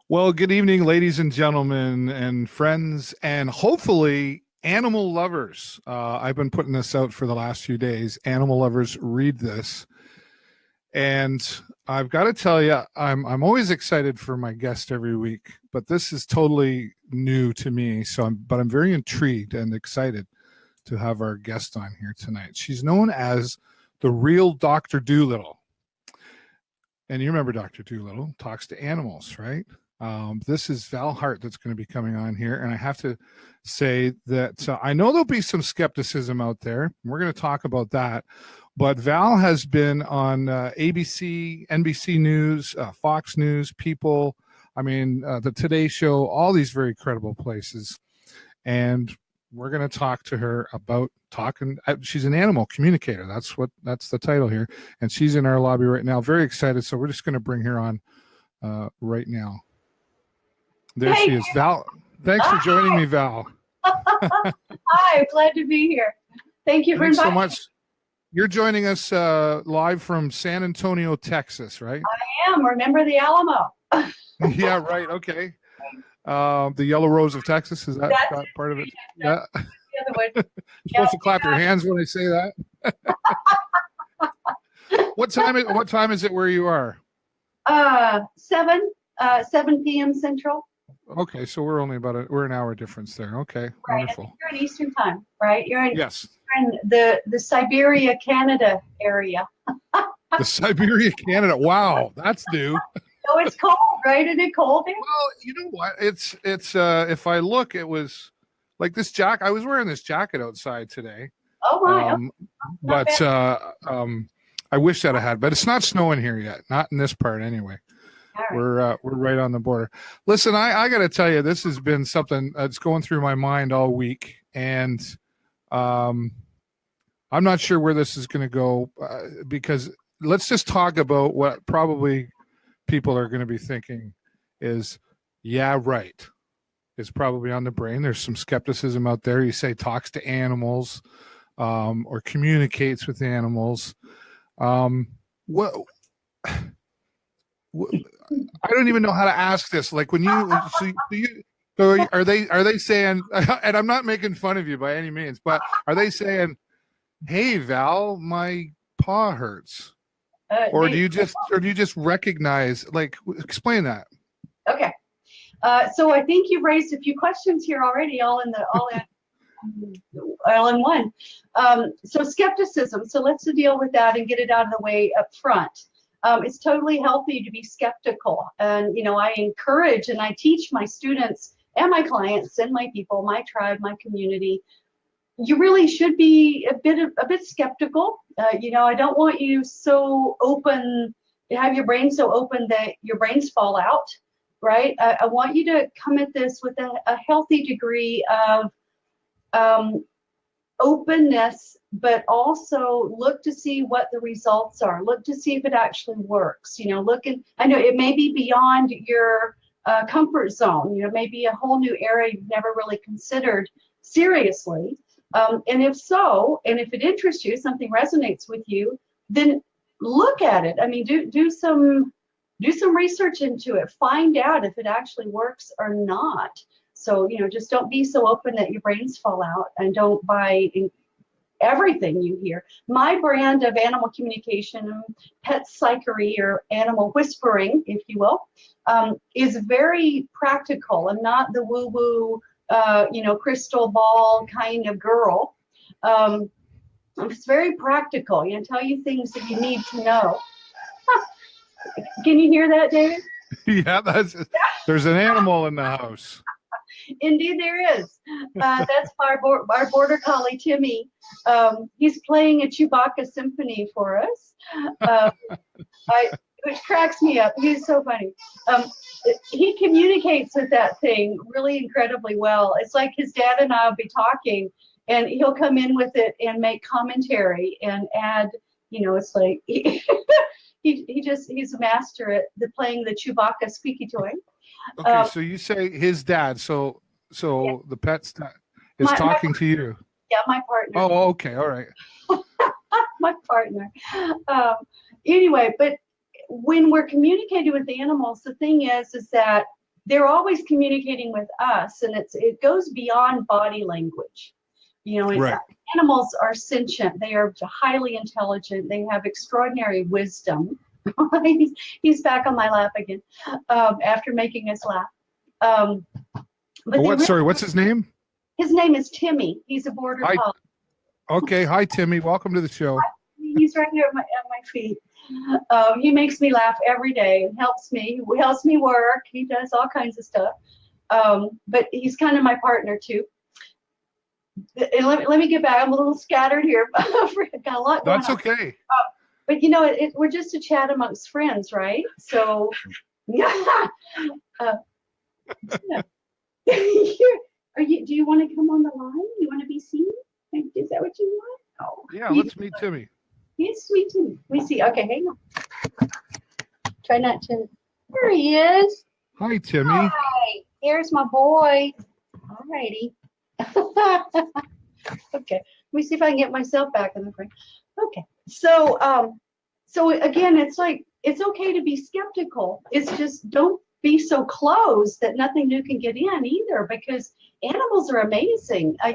Well, good evening, ladies and gentlemen, and friends, and hopefully animal lovers. I've been putting this out for the last few days. Animal lovers, read this. And I've got to tell you, I'm always excited for my guest every week, but this is totally new to me. I'm very intrigued and excited to have our guest on here tonight. She's known as the real Dr. Doolittle. And you remember Dr. Doolittle talks to animals, right? This is Val Hart that's going to be coming on here. And I have to say that I know there'll be some skepticism out there. We're going to talk about that. But Val has been on ABC, NBC News, Fox News, People, the Today Show, all these very credible places. And we're going to talk to her about talking. She's an animal communicator. That's the title here. And she's in our lobby right now. Very excited. So we're just going to bring her on right now. There she is. Val, thanks for joining me, Val. Hi, glad to be here. Thank you for inviting me. Thanks so much. You're joining us live from San Antonio, Texas, right? I am. Remember the Alamo. Yeah, right. Okay. The Yellow Rose of Texas, is that part of it? Yeah. The other one. You're supposed to clap your hands when I say that. What time is it where you are? 7 p.m. Central. Okay, so we're only we're an hour difference there. Okay, right. Wonderful. You're in Eastern Time, right? Yes. You're in the Siberia, Canada area. The Siberia, Canada. Wow, that's new. So it's cold, right? Isn't it cold there? Well, you know what? It's if I look, it was like this jacket. I was wearing this jacket outside today. Oh my! But I wish that I had. But it's not snowing here yet. Not in this part, anyway. Right. We're right on the border. Listen, I got to tell you, this has been something that's going through my mind all week, and I'm not sure where this is going to go because let's just talk about what probably people are going to be thinking is, yeah, right. Is probably on the brain. There's some skepticism out there. You say talks to animals or communicates with animals. What? I don't even know how to ask this. Like when are they saying, and I'm not making fun of you by any means, but are they saying, hey, Val, my paw hurts? Or do you just recognize, like, explain that? Okay. So I think you've raised a few questions here already, all in one. So skepticism. So let's deal with that and get it out of the way up front. It's totally healthy to be skeptical. And, I encourage and I teach my students and my clients and my people, my tribe, my community. You really should be a bit skeptical. I don't want you so open, to have your brain so open that your brains fall out, right? I want you to come at this with a healthy degree of openness, but also look to see what the results are. Look to see if it actually works. I know it may be beyond your comfort zone. It may be a whole new area you've never really considered seriously. And if so, and if it interests you, something resonates with you, then look at it. I mean, do some research into it. Find out if it actually works or not. So, just don't be so open that your brains fall out, and don't buy everything you hear. My brand of animal communication, pet psychery, or animal whispering, if you will, is very practical. I'm not the woo-woo, crystal ball kind of girl. It's very practical. Tell you things that you need to know. Can you hear that, David? Yeah, there's an animal in the house. Indeed, there is. That's our border collie, Timmy. He's playing a Chewbacca symphony for us, which cracks me up. He's so funny. He communicates with that thing really incredibly well. It's like his dad and I will be talking, and he'll come in with it and make commentary and add. It's like he's a master at playing the Chewbacca squeaky toy. Okay, so you say his dad. So yeah. The pet's is talking to you. Yeah, my partner. Oh, okay, all right. My partner. Anyway, but when we're communicating with animals, the thing is that they're always communicating with us, and it goes beyond body language. Right. Animals are sentient. They are highly intelligent. They have extraordinary wisdom. he's back on my lap again after making us laugh. But What's his name? His name is Timmy. He's a border collie. Okay, hi Timmy. Welcome to the show. He's right here at my feet. He makes me laugh every day and helps me work. He does all kinds of stuff. But he's kind of my partner too. And let me get back. I'm a little scattered here. Got a lot going on. That's okay. But we're just a chat amongst friends, right? So, yeah. Do you want to come on the line? You want to be seen? Is that what you want? Oh. Yeah, let's meet Timmy. He's sweet Timmy. We see. Okay, hang on. Try not to. There he is. Hi, Timmy. Hi. Here's my boy. All righty. Okay. Let me see if I can get myself back in the frame. Okay. So again, it's like, it's okay to be skeptical. It's just, don't be so closed that nothing new can get in either, because animals are amazing. I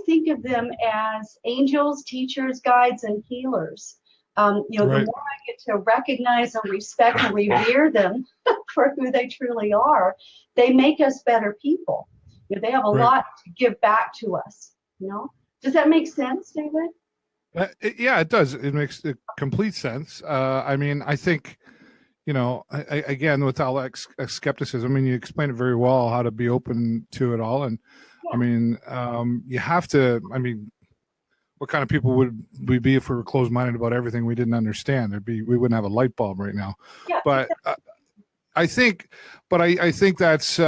think of them as angels, teachers, guides, and healers. Right. The more I get to recognize and respect and revere them for who they truly are, they make us better people. They have a lot to give back to us. Does that make sense, David? Yeah, it does. It makes complete sense. I mean, I think, again, with all that skepticism, I mean, you explained it very well, how to be open to it all. And yeah. I mean, you have to, what kind of people would we be if we were closed-minded about everything we didn't understand? We wouldn't have a light bulb right now. Yeah, but I think that's,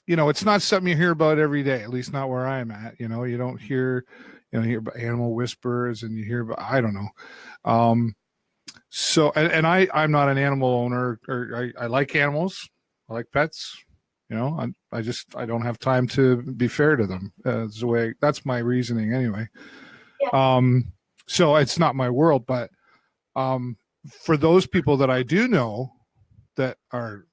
it's not something you hear about every day, at least not where I'm at. You don't hear, you hear about animal whisperers, and you hear about, I don't know. So, and I'm not an animal owner, or I like animals. I like pets. I don't have time to be fair to them. That's my reasoning anyway. Yeah. So it's not my world, but for those people that I do know that are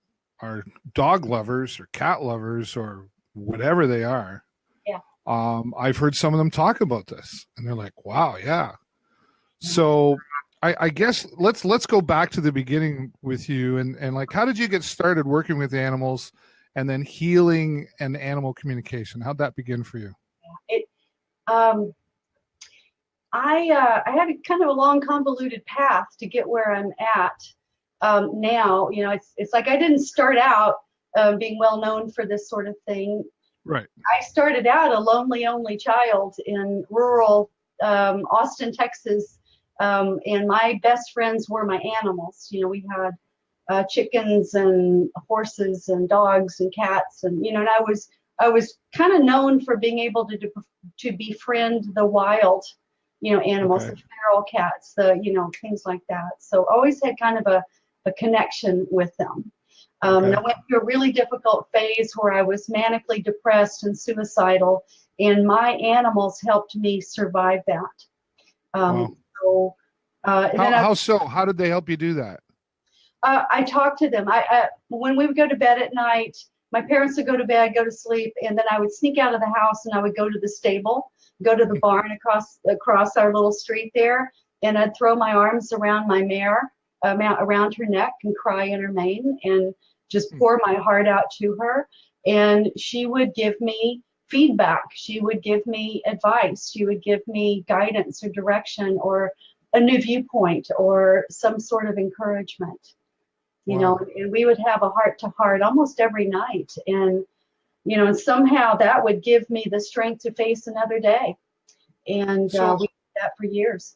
dog lovers or cat lovers or whatever they are, yeah. I've heard some of them talk about this, and they're like, "Wow, yeah." So I guess let's go back to the beginning with you, and like, how did you get started working with animals? And then healing and animal communication. How'd that begin for you? I had a kind of a long, convoluted path to get where I'm at now. It's like I didn't start out being well known for this sort of thing. Right. I started out a lonely, only child in rural Austin, Texas, and my best friends were my animals. We had chickens and horses and dogs and cats, and and I was kind of known for being able to befriend the wild animals, the feral cats, things like that. So always had kind of a connection with them. And I went through a really difficult phase where I was manically depressed and suicidal, and my animals helped me survive that. Wow. So how did they help you do that? I talked to them. When we would go to bed at night, my parents would go to bed, go to sleep, and then I would sneak out of the house and I would go to the stable, go to the barn across our little street there, and I'd throw my arms around my mare, around her neck, and cry in her mane and just pour my heart out to her. And she would give me feedback. She would give me advice. She would give me guidance or direction or a new viewpoint or some sort of encouragement. And we would have a heart-to-heart almost every night, and and somehow that would give me the strength to face another day, and we did that for years.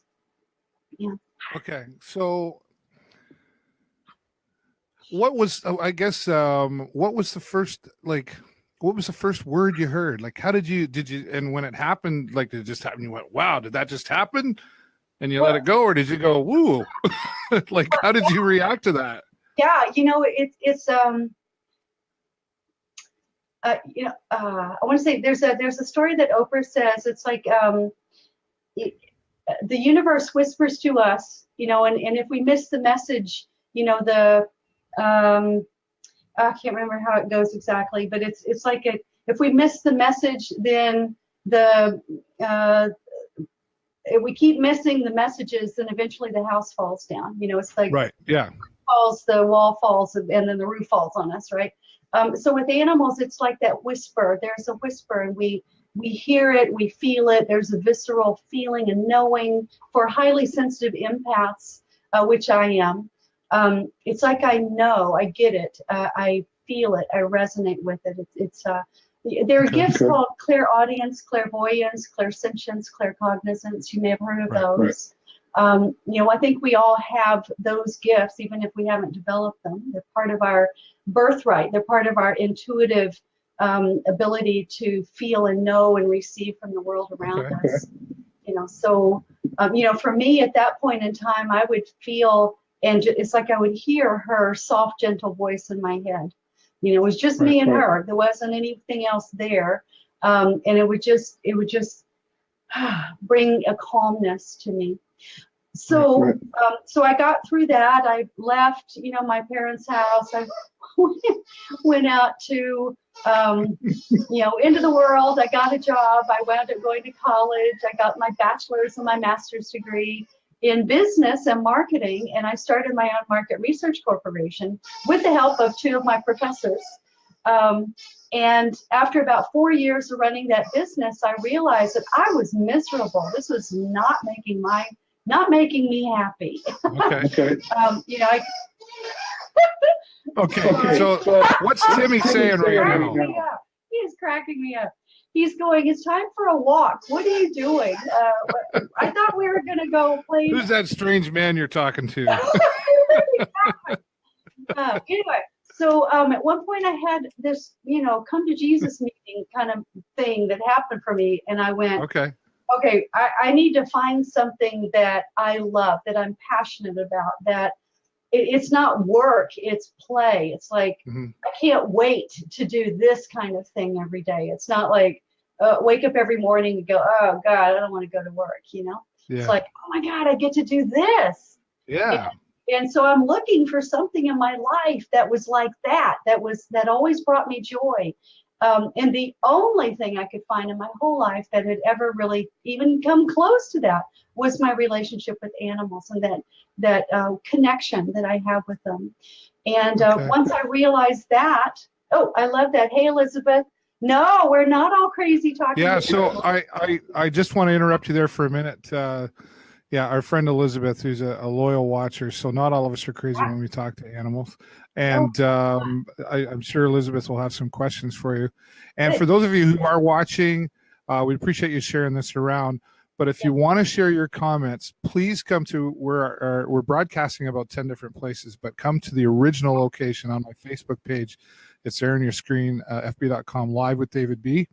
Yeah. Okay, so what was the first word you heard? Like, how did you and when it happened, like, did it just happen? You went, "Wow, did that just happen?" And you let it go, or did you go, "Woo"? Like, how did you react to that? Yeah, it's I want to say there's a story that Oprah says. It's like the universe whispers to us, and if we miss the message, the I can't remember how it goes exactly, but it's like if we miss the message, then if we keep missing the messages, then eventually the house falls down. It's like Right. Yeah. the wall falls, and then the roof falls on us, right? So with animals, it's like that whisper. There's a whisper, and we hear it, we feel it. There's a visceral feeling and knowing for highly sensitive empaths, which I am. It's like I know, I get it, I feel it, I resonate with it. There are gifts called clairaudience, clairvoyance, clairsentience, claircognizance. You may have heard of those. I think we all have those gifts, even if we haven't developed them. They're part of our birthright. They're part of our intuitive ability to feel and know and receive from the world around us. So for me at that point in time, I would feel, and it's like I would hear her soft, gentle voice in my head. It was just me and her. There wasn't anything else there, and it would just bring a calmness to me. So so I got through that. I left my parents' house. I went out to into the world. I got a job. I wound up going to college. I got my bachelor's and my master's degree in business and marketing, and I started my own market research corporation with the help of two of my professors. And after about 4 years of running that business, I realized that I was miserable. This was not making me happy. Okay. Okay. So what's Timmy saying right now? He is cracking me up. He's going, it's time for a walk. What are you doing? I thought we were going to go play. Who's that strange man you're talking to? Anyway, so at one point I had this, come to Jesus meeting kind of thing that happened for me. And I went, okay, I need to find something that I love, that I'm passionate about, that it's not work, it's play. It's like, I can't wait to do this kind of thing every day. It's not like wake up every morning and go, oh God, I don't want to go to work, It's like, oh my God, I get to do this. Yeah. And so I'm looking for something in my life that was like that always brought me joy. And the only thing I could find in my whole life that had ever really even come close to that was my relationship with animals, and that connection that I have with them. And once I realized that, I love that. Hey, Elizabeth. No, we're not all crazy talking. Yeah, so I just want to interrupt you there for a minute. Our friend Elizabeth, who's a loyal watcher, so not all of us are crazy when we talk to animals. And I'm sure Elizabeth will have some questions for you. And for those of you who are watching, we appreciate you sharing this around. But if you want to share your comments, please come to we're broadcasting about 10 different places, but come to the original location on my Facebook page. It's there on your screen, fb.com live with David B.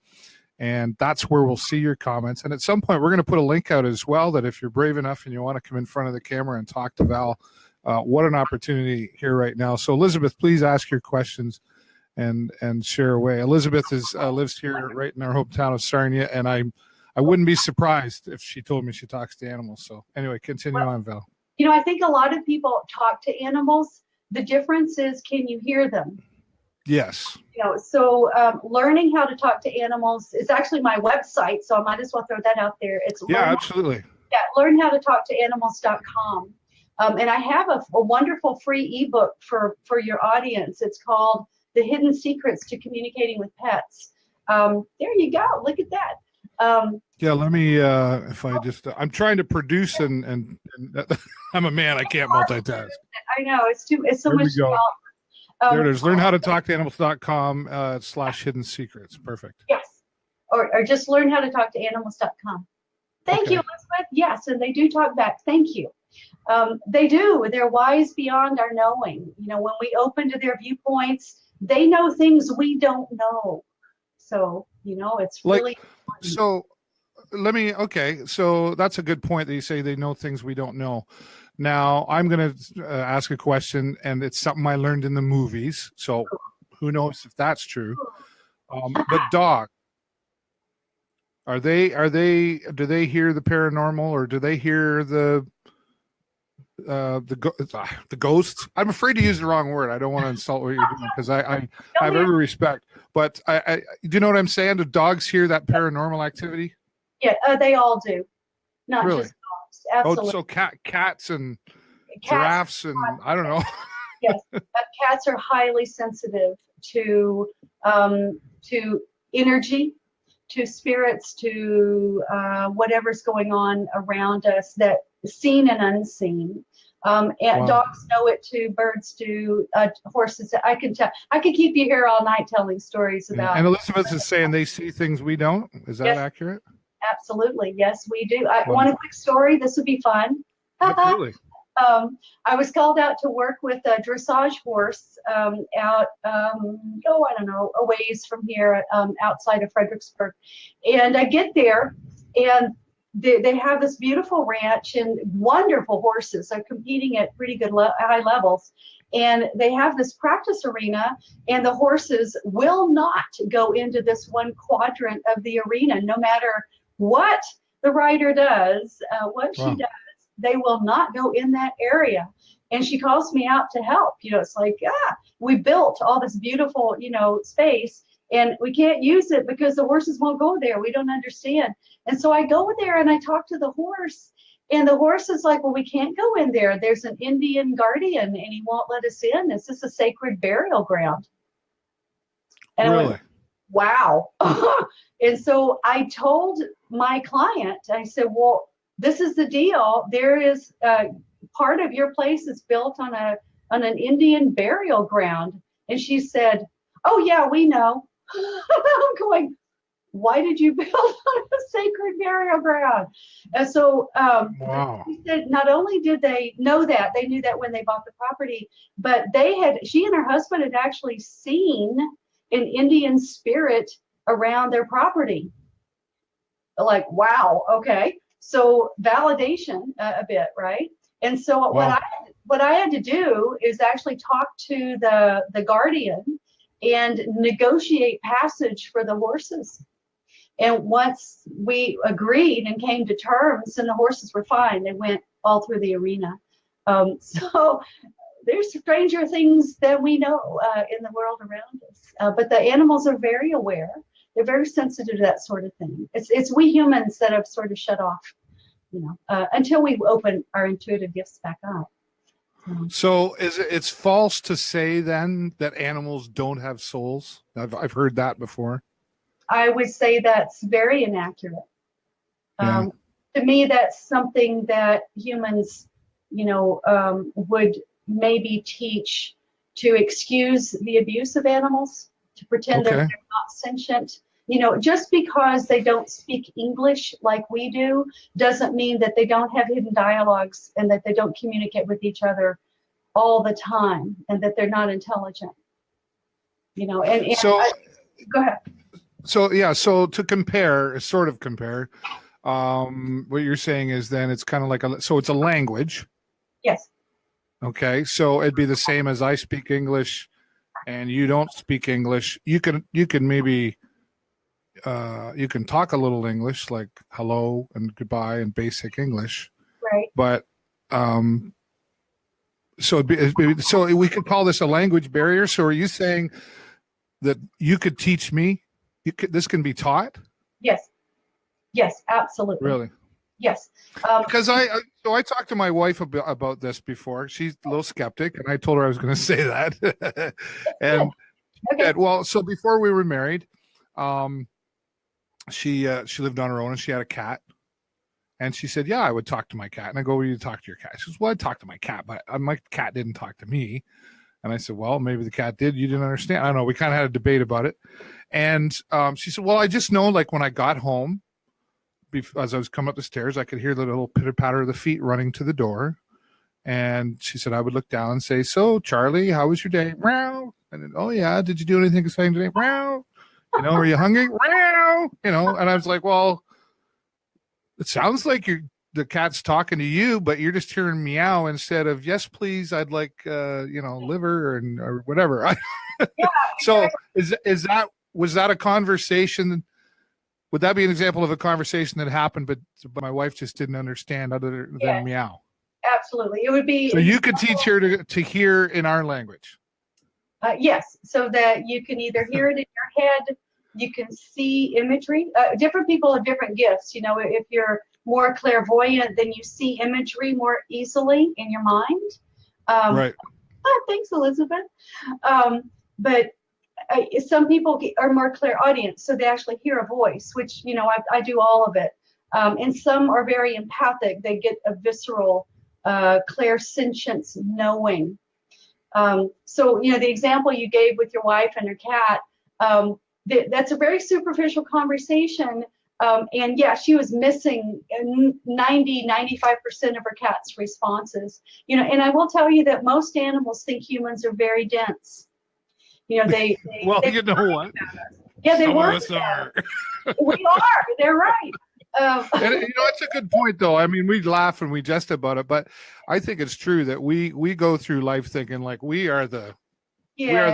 And that's where we'll see your comments. And at some point, we're going to put a link out as well, that if you're brave enough and you want to come in front of the camera and talk to Val, what an opportunity here right now. So Elizabeth, please ask your questions and share away. Elizabeth lives here right in our hometown of Sarnia, and I wouldn't be surprised if she told me she talks to animals. So anyway, continue on, Val. I think a lot of people talk to animals. The difference is, can you hear them? Yes. So learning how to talk to animals is actually my website, so I might as well throw that out there. It's absolutely. learnhowtotalktoanimals.com. And I have a wonderful free ebook for your audience. It's called The Hidden Secrets to Communicating with Pets. There you go. Look at that. Let me if I just I'm trying to produce and I'm a man, I can't multitask. I know, it's so much. There it is. Learnhowtotalktoanimals.com /hidden secrets. Perfect. Yes. Or just learnhowtotalktoanimals.com. Thank you, Elizabeth. Yes, and they do talk back. Thank you. They do. They're wise beyond our knowing. When we open to their viewpoints, they know things we don't know. So, it's really important. So that's a good point that you say they know things we don't know. Now, I'm going to ask a question, and it's something I learned in the movies. So who knows if that's true. But dogs, do they hear the paranormal, or do they hear the the ghosts. I'm afraid to use the wrong word. I don't want to insult what you're doing because I have every respect. But I do you know what I'm saying? Do dogs hear that paranormal activity? Yeah, they all do, not Really? just dogs. Oh, Absolutely. so cats and Cats, giraffes and I don't know. yes, cats are highly sensitive to energy, to spirits, to whatever's going on around us, that seen and unseen. And Wow. dogs know it too. Birds do. Horses. I can tell. I could keep you here all night telling stories Yeah. about. And Elizabeth is saying they see things we don't. Is that Yes, accurate? absolutely. Yes, we do. I Wow. want a quick story. This would be fun. Absolutely. I was called out to work with a dressage horse out, oh, I don't know, a ways from here, outside of Fredericksburg. And I get there, and they have this beautiful ranch and wonderful horses. They're competing at pretty good high levels. And they have this practice arena, and the horses will not go into this one quadrant of the arena, no matter what the rider does, what she Wow. does. They will not go in that area. And she calls me out to help. It's like, we built all this beautiful, space, and we can't use it because the horses won't go there. We don't understand. And so I go there and I talk to the horse, and the horse is like, well, we can't go in there. There's an Indian guardian and he won't let us in. This is a sacred burial ground. And I Really? went, wow. And so I told my client, I said, well, this is the deal. There is part of your place is built on an Indian burial ground. And she said, oh yeah, we know. I'm going, why did you build on a sacred burial ground? And so Wow. she said, not only did they know that, they knew that when they bought the property, but she and her husband had actually seen an Indian spirit around their property. Like, wow, okay. So validation a bit, right? And so Wow. what I had to do is actually talk to the guardian and negotiate passage for the horses. And once we agreed and came to terms, and the horses were fine, they went all through the arena. So there's stranger things that we know in the world around us. But the animals are very aware. They're very sensitive to that sort of thing. It's we humans that have sort of shut off, until we open our intuitive gifts back up. So it's false to say then that animals don't have souls? I've heard that before. I would say that's very inaccurate. Yeah. To me, that's something that humans, would maybe teach to excuse the abuse of animals, to pretend that Okay. they're not sentient. Just because they don't speak English like we do doesn't mean that they don't have hidden dialogues and that they don't communicate with each other all the time and that they're not intelligent. So Go ahead. so to compare, sort of compare, what you're saying is then it's kind of like it's a language. Yes. Okay. So it'd be the same as I speak English and you don't speak English. You can maybe you can talk a little English, like hello and goodbye and basic English. Right. But so we could call this a language barrier. So are you saying that you could teach me? This can be taught? Yes. Yes, absolutely. Really? Yes. Because I talked to my wife about this before. She's a little skeptic, and I told her I was going to say that. And Okay. well, so before we were married, she lived on her own and she had a cat. And she said, yeah, I would talk to my cat. And I go, well, you talk to your cat? She says, well, I talk to my cat, but my cat didn't talk to me. And I said, well, maybe the cat did. You didn't understand. I don't know. We kind of had a debate about it. And she said, well, I just know, like, when I got home, as I was coming up the stairs, I could hear the little pitter patter of the feet running to the door. And she said, I would look down and say, so, Charlie, how was your day? Meow. And then, oh, yeah. Did you do anything exciting today? Meow. Were you hungry? Meow. And I was like, well, it sounds like the cat's talking to you, but you're just hearing meow instead of, yes, please, I'd like, liver or whatever. Yeah, so was that a conversation? Would that be an example of a conversation that happened, but my wife just didn't understand other than meow? absolutely. It would be. So you could teach her to hear in our language. Yes, so that you can either hear it in your head, you can see imagery. Different people have different gifts. You know, if you're more clairvoyant, then you see imagery more easily in your mind. Right. Thanks, Elizabeth. But some people are more clairaudient, so they actually hear a voice, which, you know, I do all of it. And some are very empathic. They get a visceral, clairsentience knowing. So, you know, the example you gave with your wife and your cat, that's a very superficial conversation. And yeah, she was missing 95% of her cat's responses. You know, and I will tell you that most animals think humans are very dense. You know, they well, they you know what? Yeah, they Some were. of us are. We are. They're right. And you know, it's a good point, though. I mean, we laugh and we jest about it, but I think it's true that we go through life thinking like we are the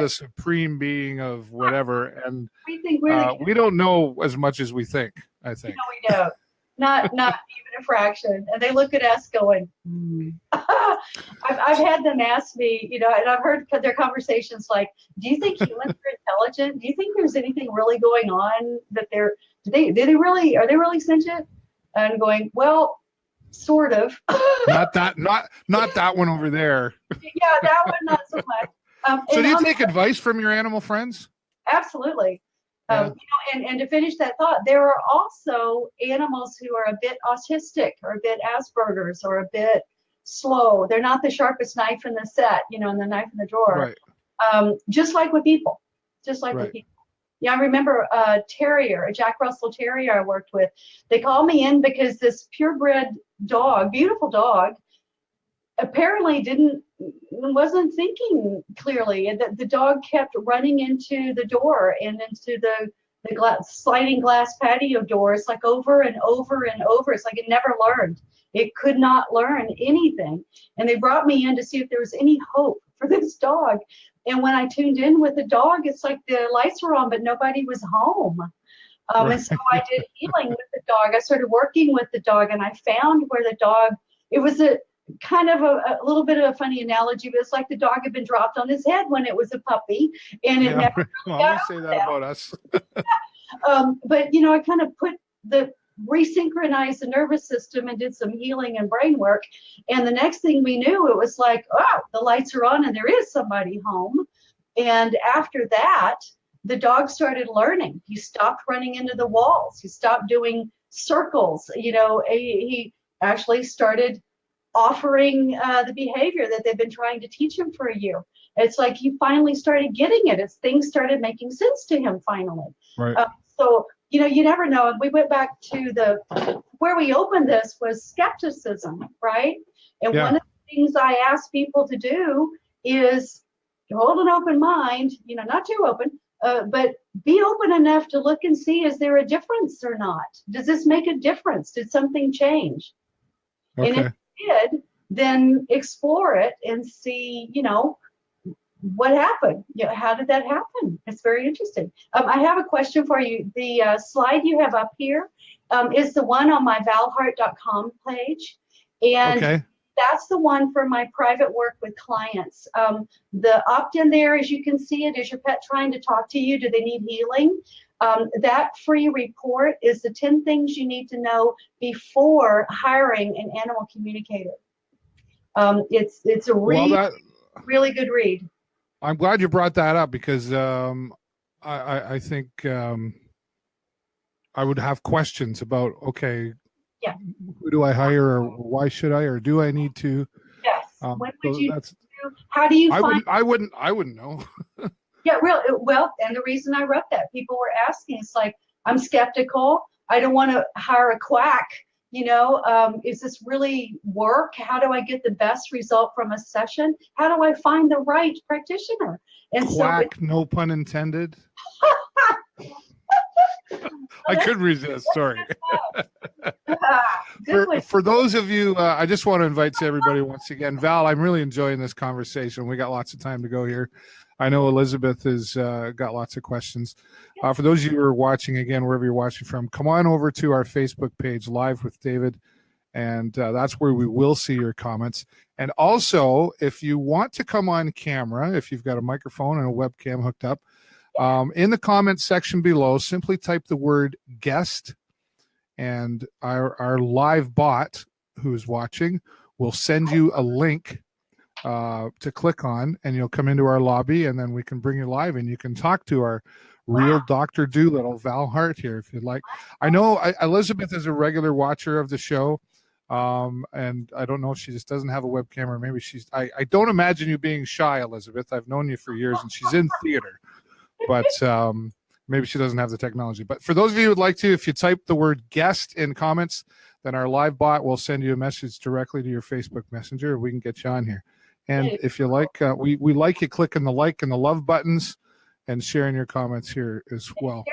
supreme being of whatever, and we think we're we don't know as much as we think. I think. No, we don't. Not even a fraction. And they look at us going, I've had them ask me, you know, and I've heard their conversations like, do you think humans are intelligent? Do you think there's anything really going on that are they really sentient? And I'm going, well, sort of. not that one over there. Yeah, that one not so much. So do you take advice from your animal friends? Absolutely. Yeah. You know, and to finish that thought, there are also animals who are a bit autistic or a bit Asperger's or a bit slow. They're not the sharpest knife in the set, you know, in the knife in the drawer. Right. Just like with people. Right. With people. Yeah, I remember a terrier, a Jack Russell Terrier I worked with. They called me in because this purebred dog, beautiful dog, apparently wasn't thinking clearly, and the dog kept running into the door and into the sliding glass patio doors like over and over and over. It's like it never learned. It could not learn anything. And they brought me in to see if there was any hope for this dog. And when I tuned in with the dog, it's like the lights were on, but nobody was home. Right. And so I did healing with the dog. I started working with the dog, and I found where the dog, it was a kind of a little bit of a funny analogy, but it's like the dog had been dropped on his head when it was a puppy, and it never really got say that about us. But you know, I kind of resynchronized the nervous system and did some healing and brain work, and the next thing we knew, it was like, oh, the lights are on and there is somebody home. And after that, the dog started learning. He stopped running into the walls. He stopped doing circles. You know, he actually started offering the behavior that they've been trying to teach him for a year. It's like he finally started getting it. Things started making sense to him finally. Right. So, you know, you never know. And we went back to where we opened this was skepticism, right? And one of the things I ask people to do is hold an open mind, you know, not too open, but be open enough to look and see, is there a difference or not? Does this make a difference? Did something change? Okay. And if it did, then explore it and see, you know, what happened. You know, how did that happen? It's very interesting. I have a question for you. The slide you have up here is the one on my valheart.com page. And that's the one for my private work with clients. The opt-in there, as you can see it, is your pet trying to talk to you? Do they need healing? That free report is the 10 things you need to know before hiring an animal communicator. It's a really good read. I'm glad you brought that up because I think I would have questions about, who do I hire, or why should I, or do I need to? Yes. When would you do? How do you find? I wouldn't know. Yeah, well, and the reason I wrote that, people were asking, it's like, I'm skeptical. I don't want to hire a quack. You know, is this really work? How do I get the best result from a session? How do I find the right practitioner? And quack, no pun intended. I couldn't resist. Sorry. For those of you, I just want to invite everybody once again. Val, I'm really enjoying this conversation. We got lots of time to go here. I know Elizabeth has got lots of questions. For those of you who are watching, again, wherever you're watching from, come on over to our Facebook page, Live with David, and that's where we will see your comments. And also, if you want to come on camera, if you've got a microphone and a webcam hooked up, in the comments section below, simply type the word guest, and our live bot who's watching will send you a link to click on, and you'll come into our lobby, and then we can bring you live, and you can talk to our real Dr. Doolittle, Val Hart, here if you'd like. I know Elizabeth is a regular watcher of the show, and I don't know if she just doesn't have a webcam, or maybe I don't imagine you being shy, Elizabeth. I've known you for years, and she's in theater, but maybe she doesn't have the technology. But for those of you who would like to, if you type the word guest in comments, then our live bot will send you a message directly to your Facebook Messenger. We can get you on here. And if you like, we like you clicking the like and the love buttons and sharing your comments here as well.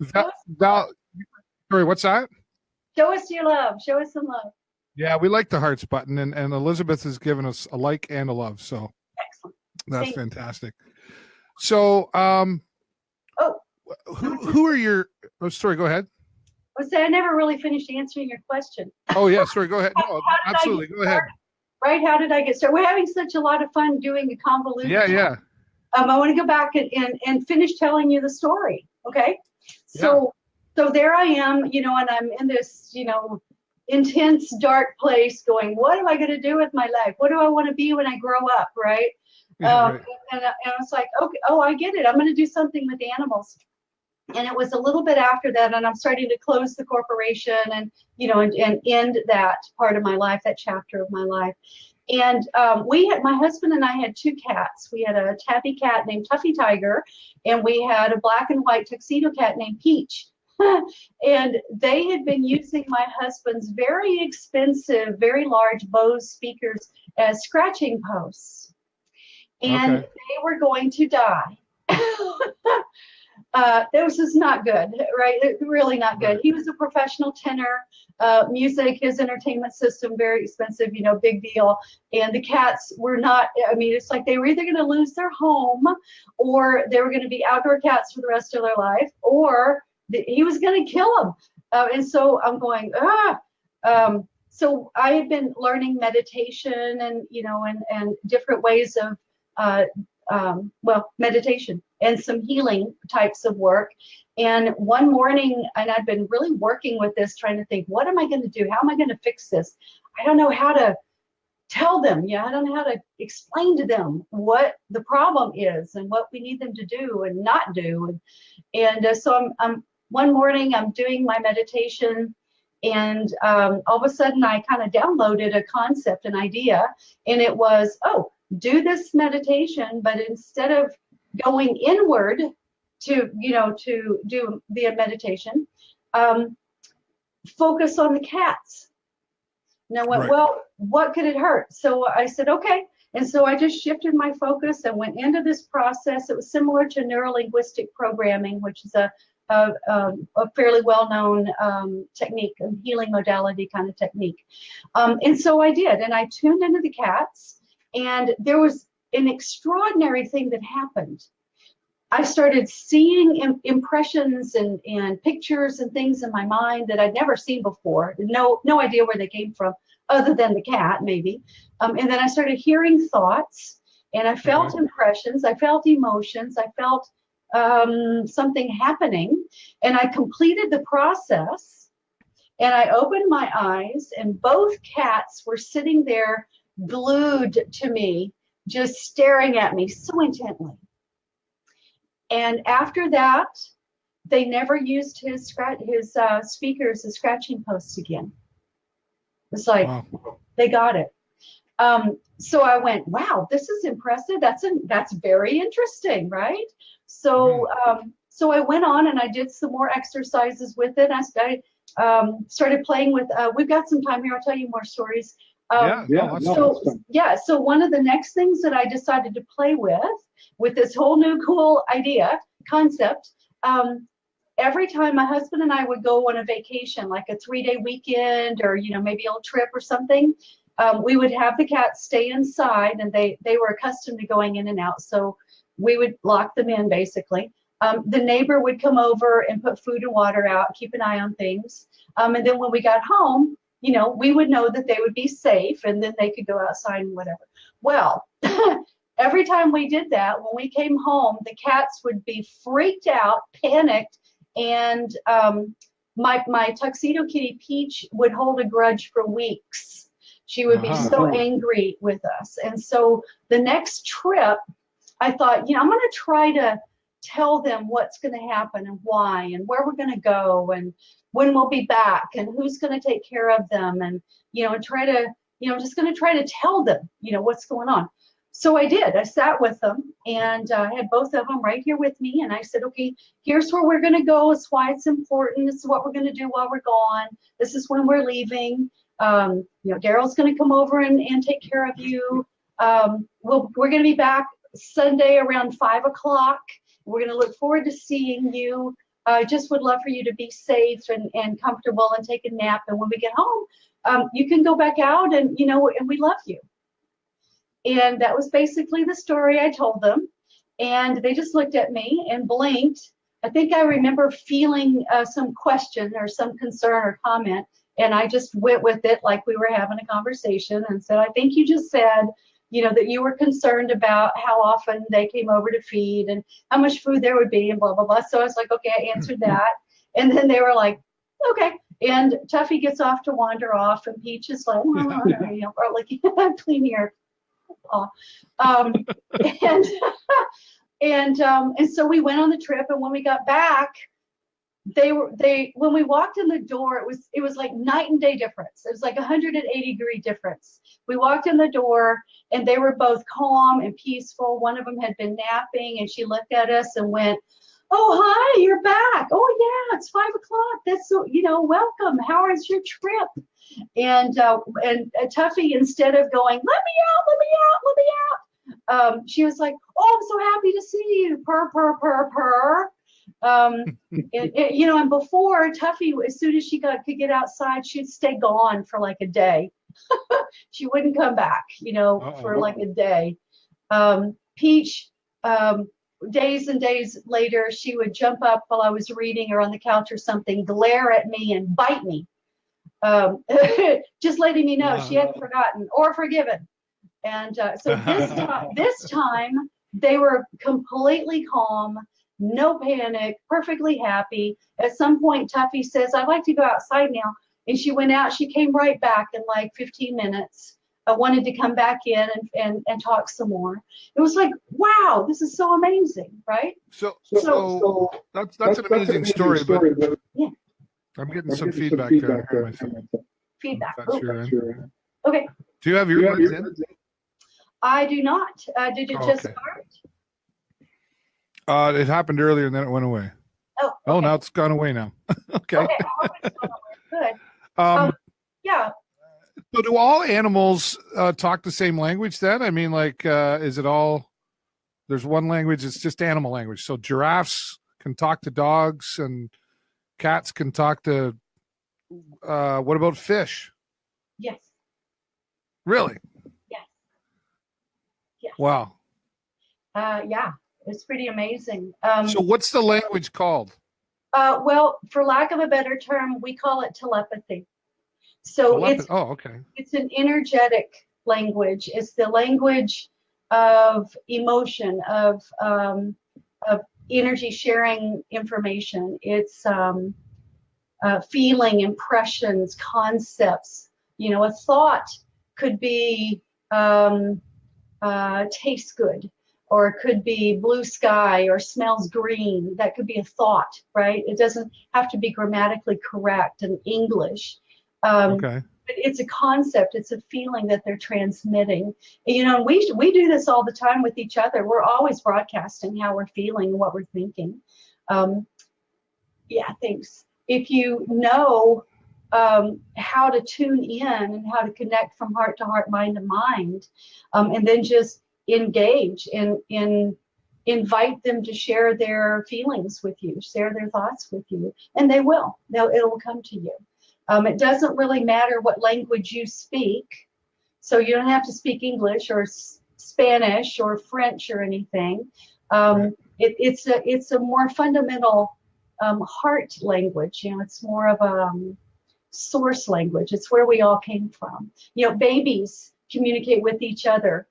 Val, sorry, what's that? Show us your love. Show us some love. Yeah, we like the hearts button, and Elizabeth has given us a like and a love, so excellent. That's fantastic. So, who are your? Oh, sorry. Go ahead. I never really finished answering your question. Oh yeah, sorry. Go ahead. No, absolutely. Go ahead. Right? How did I get started? We're having such a lot of fun doing a convoluted. Yeah. I want to go back and finish telling you the story. Okay. So there I am, and I'm in this, intense, dark place going, what am I going to do with my life? What do I want to be when I grow up? Right. Right. And I was like, okay, I get it. I'm going to do something with animals. And it was a little bit after that, and I'm starting to close the corporation and end that part of my life, that chapter of my life. And my husband and I had two cats. We had a tabby cat named Tuffy Tiger, and we had a black and white tuxedo cat named Peach. And they had been using my husband's very expensive, very large Bose speakers as scratching posts. And they were going to die. This is not good, right? Really not good. He was a professional tenor, music, his entertainment system, very expensive, big deal. And the cats were not, it's like they were either going to lose their home, or they were going to be outdoor cats for the rest of their life, or he was going to kill them. And so I'm going, so I had been learning meditation and, and different ways of, meditation and some healing types of work. And one morning, and I'd been really working with this, trying to think, what am I going to do? How am I going to fix this? I don't know how to tell them. I don't know how to explain to them what the problem is and what we need them to do and not do. And so I'm one morning, I'm doing my meditation, and all of a sudden I kind of downloaded a concept, an idea, and it was, do this meditation, but instead of going inward to do the meditation, focus on the cats. And I went, what could it hurt? So I said, okay. And so I just shifted my focus and went into this process. It was similar to neuro-linguistic programming, which is a fairly well-known technique, a healing modality kind of technique. And so I did, and I tuned into the cats. And there was an extraordinary thing that happened. I started seeing impressions and pictures and things in my mind that I'd never seen before. No idea where they came from, other than the cat, maybe. And then I started hearing thoughts, and I felt impressions. I felt emotions. I felt something happening. And I completed the process, and I opened my eyes, and both cats were sitting there glued to me, just staring at me so intently. And after that, they never used his speakers as scratching posts again. It's like, they got it. So I went, wow, this is impressive. That's very interesting, right? So so I went on and I did some more exercises with it. I started playing with. We've got some time here. I'll tell you more stories. So one of the next things that I decided to play with this whole new cool concept, every time my husband and I would go on a vacation, like a 3-day weekend or, maybe a little trip or something, we would have the cats stay inside, and they were accustomed to going in and out. So we would lock them in, basically. The neighbor would come over and put food and water out, keep an eye on things. And then when we got home, we would know that they would be safe, and then they could go outside and whatever. Well, every time we did that, when we came home, the cats would be freaked out, panicked, and my tuxedo kitty Peach would hold a grudge for weeks. She would be so angry with us. And so the next trip, I thought, I'm going to try to tell them what's going to happen and why and where we're going to go and when we'll be back and who's going to take care of them, and and try to just going to try to tell them what's going on. So I did. I sat with them, and I had both of them right here with me, and I said, okay, here's where we're going to go. It's why it's important. This is what we're going to do while we're gone. This is when we're leaving. Daryl's going to come over and take care of you. We're going to be back Sunday around 5 o'clock. We're going to look forward to seeing you. I just would love for you to be safe and comfortable and take a nap. And when we get home, you can go back out and we love you. And that was basically the story I told them. And they just looked at me and blinked. I think I remember feeling some question or some concern or comment. And I just went with it like we were having a conversation and said, I think you just said, that you were concerned about how often they came over to feed and how much food there would be and blah, blah, blah. So I was like, okay, I answered that. And then they were like, okay. And Tuffy gets off to wander off, and Peach is like, or like, clean your paw. And so we went on the trip, and when we got back, when we walked in the door, it was like night and day difference. It was like 180-degree difference. We walked in the door, and they were both calm and peaceful. One of them had been napping, and she looked at us and went, "Oh, hi, you're back. Oh yeah, it's 5 o'clock. That's so, welcome. How is your trip?" And Tuffy, instead of going, let me out, she was like, "Oh, I'm so happy to see you. Purr, purr, purr, purr." And before, Tuffy, as soon as she could get outside, she'd stay gone for like a day. She wouldn't come back, for like a day. Peach, days and days later, she would jump up while I was reading or on the couch or something, glare at me and bite me, just letting me know she hadn't forgotten or forgiven. And so this time they were completely calm, no panic, perfectly happy. At some point, Tuffy says, "I'd like to go outside now." And she went out. She came right back in like 15 minutes. I wanted to come back in and talk some more. It was like, wow, this is so amazing, right? So that's an amazing story, but yeah. I'm getting some feedback there. Feedback. Okay. Do you have your words in? I do not. Did it just start? It happened earlier and then it went away. Oh, okay. Oh, now it's gone away now. Okay. Okay, I hope it's gone away. Good. Yeah. So do all animals talk the same language then? I mean, like, is it all, there's one language, it's just animal language. So giraffes can talk to dogs and cats can talk to, what about fish? Yes. Really? Yes. Yes. Wow. Yeah, it's pretty amazing. So what's the language called? Well, for lack of a better term, we call it telepathy. So it's an energetic language. It's the language of emotion, of energy sharing information. It's feeling, impressions, concepts. A thought could be tastes good, or it could be blue sky or smells green. That could be a thought, right? It doesn't have to be grammatically correct in English. But it's a concept, it's a feeling that they're transmitting. We do this all the time with each other. We're always broadcasting how we're feeling and what we're thinking. Yeah, thanks. If you know how to tune in and how to connect from heart to heart, mind to mind, and then just engage and invite them to share their feelings with you, share their thoughts with you, and they will. It will come to you. It doesn't really matter what language you speak, so you don't have to speak English or Spanish or French or anything. It's a more fundamental heart language. It's more of source language. It's where we all came from. You know, babies communicate with each other.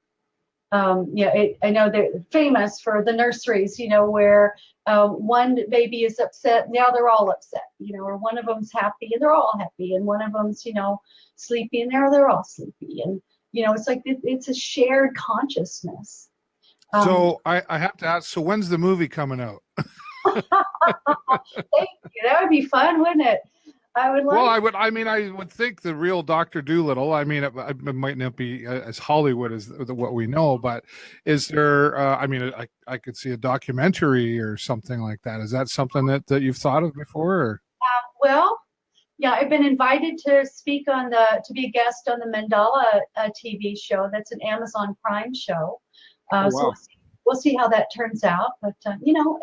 I know they're famous for the nurseries, you know, where one baby is upset, now they're all upset, you know, or one of them's happy and they're all happy, and one of them's, you know, sleepy and they're all sleepy. And, you know, it's like it's a shared consciousness. So I have to ask, so when's the movie coming out? Thank you. That would be fun, wouldn't it? I would like. Well, I would think the real Dr. Doolittle. I mean, it might not be as Hollywood as what we know, but is there? I could see a documentary or something like that. Is that something that you've thought of before? Or? Well, yeah, I've been invited to speak to be a guest on the Mandala TV show. That's an Amazon Prime show. Wow. So we'll see how that turns out. But you know.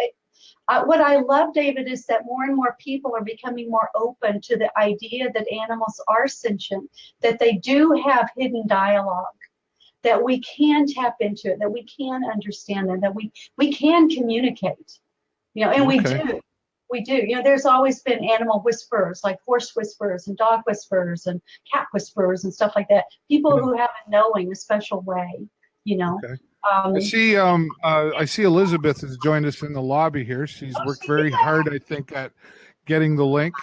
What I love, David, is that more and more people are becoming more open to the idea that animals are sentient, that they do have hidden dialogue, that we can tap into it, that we can understand them, that we can communicate, you know, and Okay. we do. You know, there's always been animal whisperers, like horse whisperers and dog whisperers and cat whisperers and stuff like that. People who have a knowing, a special way, you know. Okay. I see Elizabeth has joined us in the lobby here. She's worked very hard, I think, at getting the link.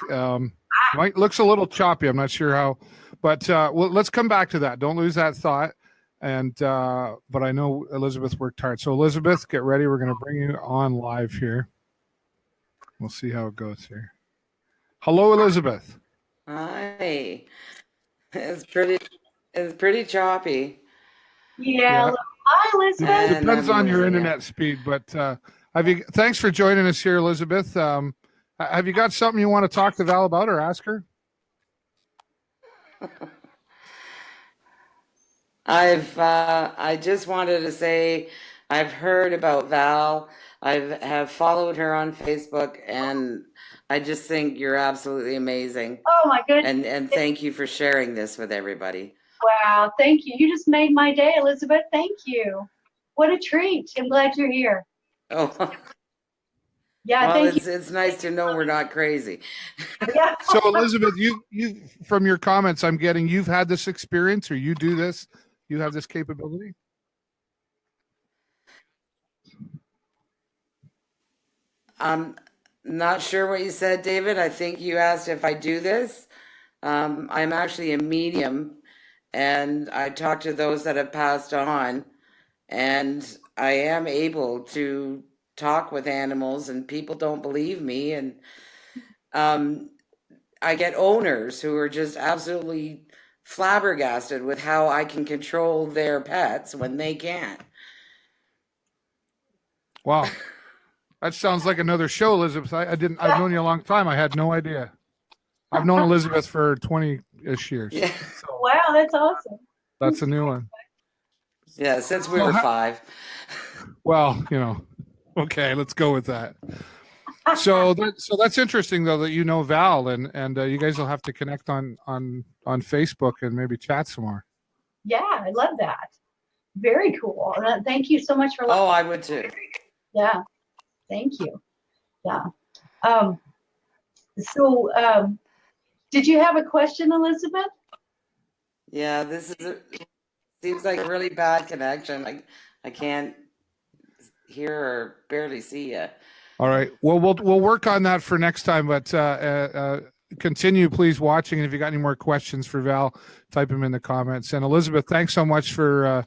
Looks a little choppy. I'm not sure how, but well, let's come back to that. Don't lose that thought. And but I know Elizabeth worked hard. So Elizabeth, get ready. We're going to bring you on live here. We'll see how it goes here. Hello, Elizabeth. Hi. It's pretty choppy. Yeah. Hi, Elizabeth. It depends on your internet speed, but thanks for joining us here, Elizabeth. Have you got something you want to talk to Val about or ask her? I just wanted to say I've heard about Val. I have followed her on Facebook, and I just think you're absolutely amazing. Oh my goodness. And thank you for sharing this with everybody. Wow, thank you. You just made my day, Elizabeth. Thank you. What a treat. I'm glad you're here. Oh, yeah, well, thank you. It's nice to know we're not crazy. Yeah. So Elizabeth, you from your comments, I'm getting you've had this experience, or you do this, you have this capability. I'm not sure what you said, David. I think you asked if I do this. I'm actually a medium, and I talk to those that have passed on, and I am able to talk with animals, and people don't believe me. And I get owners who are just absolutely flabbergasted with how I can control their pets when they can't. Wow. That sounds like another show, Elizabeth. I've known you a long time. I had no idea. I've known Elizabeth for 20-ish years. Yeah. So Wow, that's awesome. that's a new one. Yeah, since we were 5. Well, you know, okay, let's go with that. So that's interesting though that you know Val, and you guys will have to connect on Facebook and maybe chat some more. Yeah, I love that. Very cool. Thank you so much for. Oh, I would too. Yeah, thank you. Yeah. Did you have a question, Elizabeth? Yeah, seems like a really bad connection. I can't hear or barely see you. All right. Well, we'll work on that for next time. But continue, please, watching. And if you got any more questions for Val, type them in the comments. And Elizabeth, thanks so much for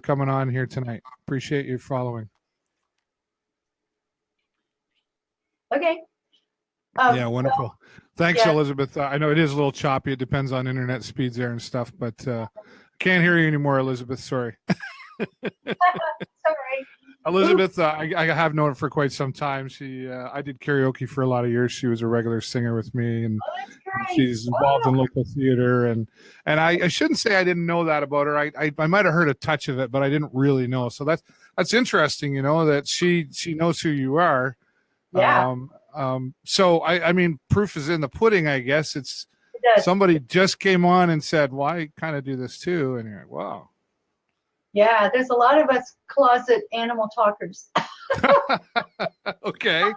coming on here tonight. Appreciate you following. Okay. Yeah, wonderful. Well, thanks, yeah. Elizabeth. I know it is a little choppy. It depends on internet speeds there and stuff. But can't hear you anymore, Elizabeth. Sorry. Sorry. Elizabeth, I have known her for quite some time. I did karaoke for a lot of years. She was a regular singer with me, and she's involved in local theater. And I shouldn't say I didn't know that about her. I might have heard a touch of it, but I didn't really know. So that's interesting, you know, that she knows who you are. Yeah. So I mean, proof is in the pudding, I guess. It does. Somebody just came on and said, well, I kind of do this too. And you're like, wow. Yeah, there's a lot of us closet animal talkers. Okay.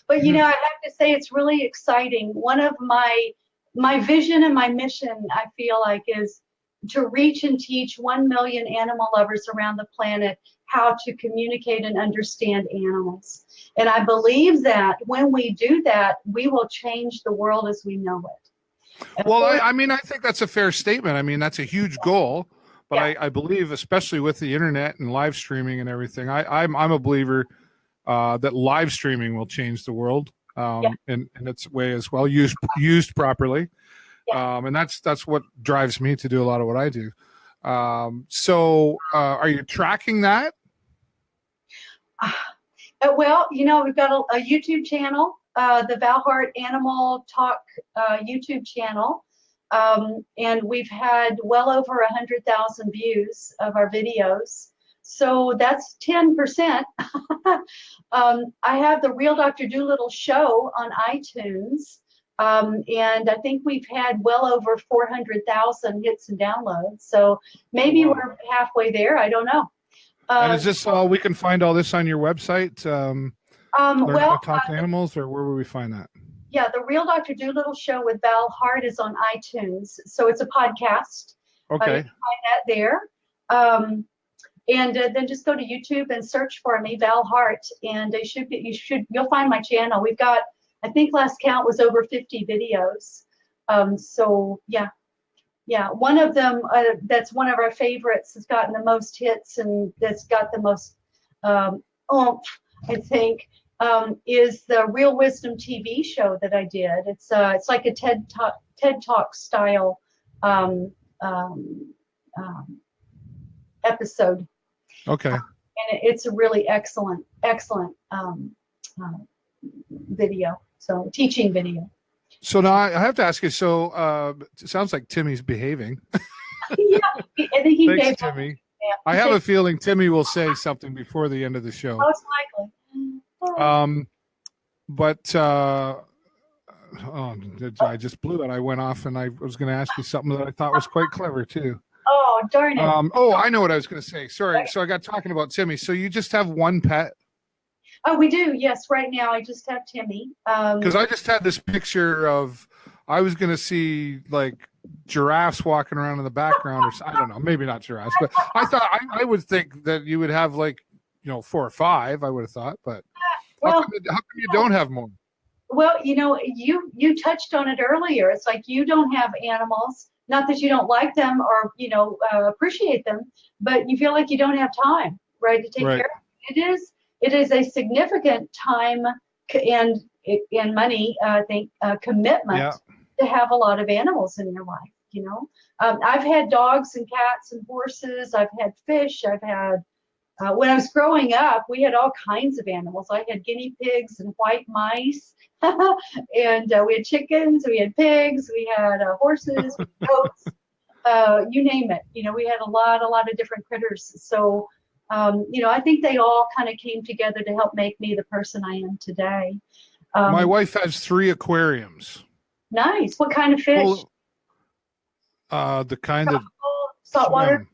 But, you know, I have to say it's really exciting. One of my my vision and my mission, I feel like, is to reach and teach 1 million animal lovers around the planet how to communicate and understand animals. And I believe that when we do that, we will change the world as we know it. And Well, I mean, I think that's a fair statement. I mean, that's a huge goal, but Yeah. I believe, especially with the internet and live streaming and everything, I'm a believer that live streaming will change the world in its way as well, used properly. And that's what drives me to do a lot of what I do. So are you tracking that? Well, we've got a YouTube channel, the Valhart Animal Talk YouTube channel, and we've had well over 100,000 views of our videos. So that's 10%. I have the Real Dr. Dolittle show on iTunes, and I think we've had well over 400,000 hits and downloads. So maybe we're halfway there. I don't know. And is this all, we can find all this on your website? Learn how to talk to animals, or where will we find that? Yeah, the Real Dr. Dolittle show with Val Hart is on iTunes, so it's a podcast. Okay. You can find that there, and then just go to YouTube and search for me, Val Hart, and you'll find my channel. We've got, I think last count was over 50 videos. So yeah, one of them that's one of our favorites has gotten the most hits and that's got the most oomph, I think, is the Real Wisdom TV show that I did. It's like a TED Talk style episode. Okay. And it's a really excellent video. So teaching video. So now I have to ask you. So it sounds like Timmy's behaving. Yeah, I think he Thanks, gave Timmy. Yeah. I have a feeling Timmy will say something before the end of the show. Most likely. But I just blew it. I went off, and I was going to ask you something that I thought was quite clever too. Oh, darn it. I know what I was going to say. Sorry. So I got talking about Timmy. So you just have one pet? Oh, we do. Yes. Right now, I just have Timmy. Because I just had this picture of, I was going to see like giraffes walking around in the background, or I don't know, maybe not giraffes, but I thought I would think that you would have like 4 or 5. I would have thought, but how come you don't have more? Well, you touched on it earlier. It's like you don't have animals. Not that you don't like them or appreciate them, but you feel like you don't have time, right, to take care of them. It is a significant time and money, I think, commitment to have a lot of animals in your life. I've had dogs and cats and horses. I've had fish. I've had when I was growing up, we had all kinds of animals. I had guinea pigs and white mice, and we had chickens, we had pigs, we had horses, we had goats, you name it. We had a lot of different critters. So, I think they all kind of came together to help make me the person I am today. My wife has 3 aquariums. Nice. What kind of fish? The kind that saltwater.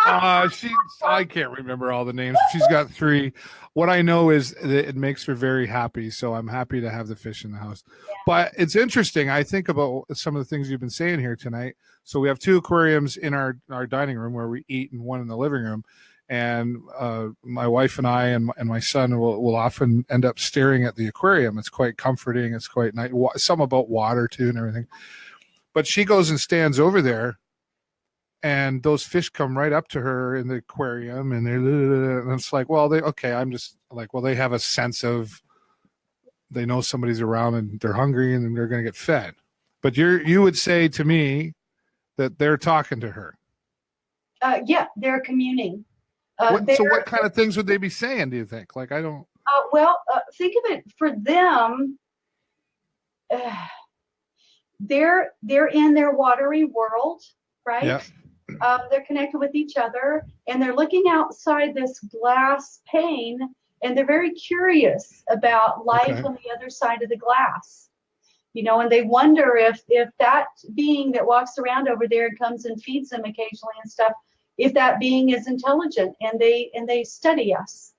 I can't remember all the names. She's got 3. What I know is that it makes her very happy, so I'm happy to have the fish in the house. Yeah. But it's interesting. I think about some of the things you've been saying here tonight. So we have 2 aquariums in our dining room where we eat, and 1 in the living room. And my wife and I and my son will often end up staring at the aquarium. It's quite comforting. It's quite nice. Some about water too and everything. But she goes and stands over there, and those fish come right up to her in the aquarium, and it's like, well, I'm just like, well, they have a sense of, they know somebody's around and they're hungry and they're going to get fed. But you would say to me that they're talking to her. Yeah, they're communing. So what kind of things would they be saying, do you think? Like, I don't. Think of it for them. They're in their watery world, right? Yeah. They're connected with each other, and they're looking outside this glass pane, and they're very curious about life on the other side of the glass. And they wonder if that being that walks around over there and comes and feeds them occasionally and stuff, if that being is intelligent, and they study us.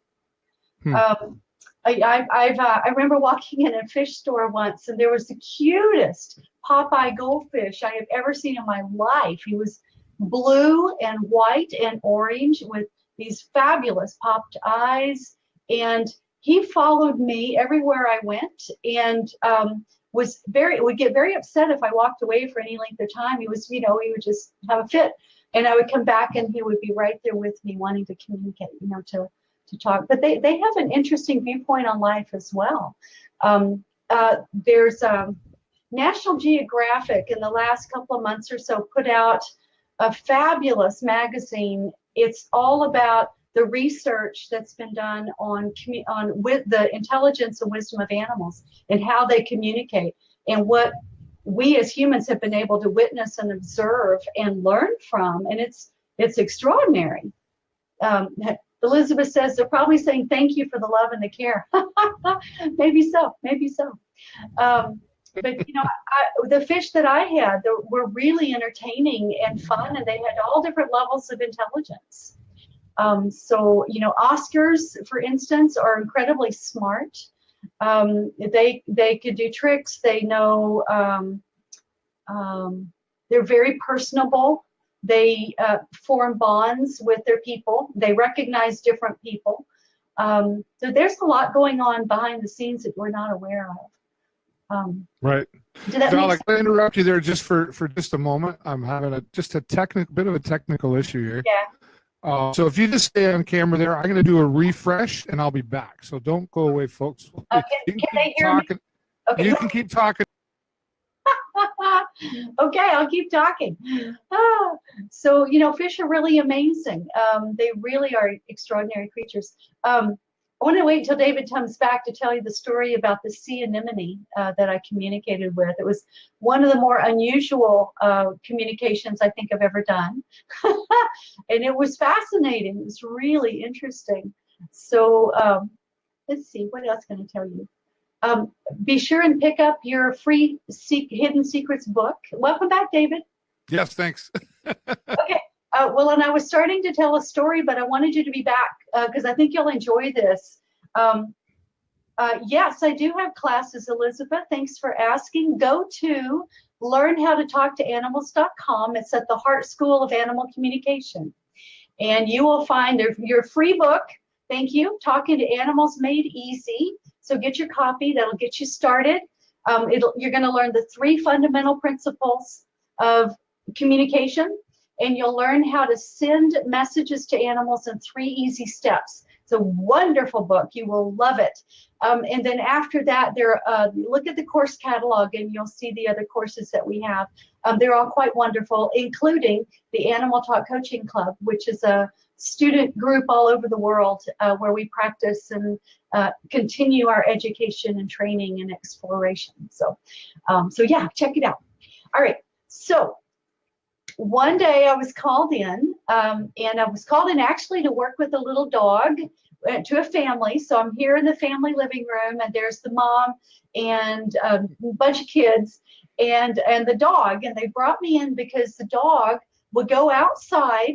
I remember walking in a fish store once, and there was the cutest Popeye goldfish I have ever seen in my life. He was blue and white and orange with these fabulous popped eyes, and he followed me everywhere I went, and would get very upset if I walked away for any length of time. He would just have a fit, and I would come back, and he would be right there with me, wanting to communicate, to talk. But they have an interesting viewpoint on life as well. There's National Geographic in the last couple of months or so put out a fabulous magazine. It's all about the research that's been done on with the intelligence and wisdom of animals and how they communicate, and what we as humans have been able to witness and observe and learn from. And it's extraordinary. Elizabeth says they're probably saying thank you for the love and the care. Maybe so. But the fish that I had were really entertaining and fun, and they had all different levels of intelligence. So Oscars, for instance, are incredibly smart. They could do tricks. They know. They're very personable. They form bonds with their people. They recognize different people. So there's a lot going on behind the scenes that we're not aware of. Right. Val, I interrupt you there just for just a moment. I'm having a bit of a technical issue here. Yeah. So if you just stay on camera there, I'm going to do a refresh and I'll be back. So don't go away, folks. Can they hear me? Okay. You can keep talking. Okay, I'll keep talking. So, fish are really amazing. They really are extraordinary creatures. I want to wait until David comes back to tell you the story about the sea anemone that I communicated with. It was one of the more unusual communications I think I've ever done. And it was fascinating. It was really interesting. So let's see, what else can I tell you? Be sure and pick up your free Hidden Secrets book. Welcome back, David. Yes, thanks. Okay. Well, and I was starting to tell a story, but I wanted you to be back because I think you'll enjoy this. Yes, I do have classes, Elizabeth. Thanks for asking. Go to learnhowtotalktoanimals.com. It's at the Hart School of Animal Communication. And you will find your free book. Thank you. Talking to Animals Made Easy. So get your copy. That'll get you started. You're going to learn the 3 fundamental principles of communication, and you'll learn how to send messages to animals in 3 easy steps. It's a wonderful book. You will love it. And then after that, look at the course catalog, and you'll see the other courses that we have. They're all quite wonderful, including the Animal Talk Coaching Club, which is a student group all over the world where we practice and continue our education and training and exploration. So yeah, check it out. All right. So one day I was called in, and I was called in actually to work with a little dog to a family. So I'm here in the family living room, and there's the mom and a bunch of kids and the dog. And they brought me in because the dog would go outside